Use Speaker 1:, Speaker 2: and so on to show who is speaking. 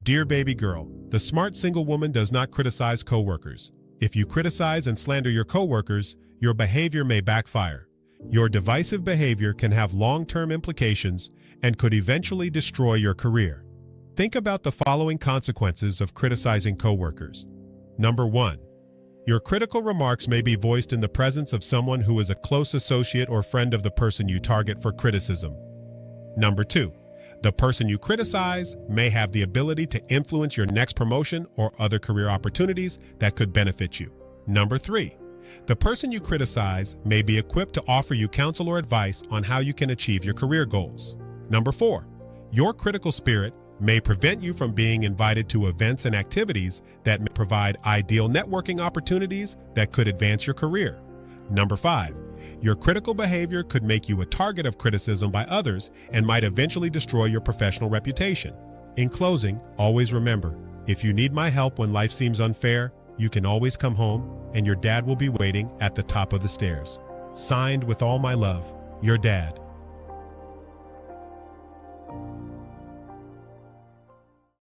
Speaker 1: Dear baby girl, the smart single woman does not criticize coworkers. If you criticize and slander your coworkers, your behavior may backfire. Your divisive behavior can have long-term implications and could eventually destroy your career. Think about the following consequences of criticizing coworkers. Number 1. Your critical remarks may be voiced in the presence of someone who is a close associate or friend of the person you target for criticism. Number 2. The person you criticize may have the ability to influence your next promotion or other career opportunities that could benefit you. Number 3. The person you criticize may be equipped to offer you counsel or advice on how you can achieve your career goals. Number 4. Your critical spirit may prevent you from being invited to events and activities that may provide ideal networking opportunities that could advance your career. Number 5. Your critical behavior could make you a target of criticism by others and might eventually destroy your professional reputation. In closing, always remember, if you need my help when life seems unfair, you can always come home and your dad will be waiting at the top of the stairs. Signed with all my love, your dad.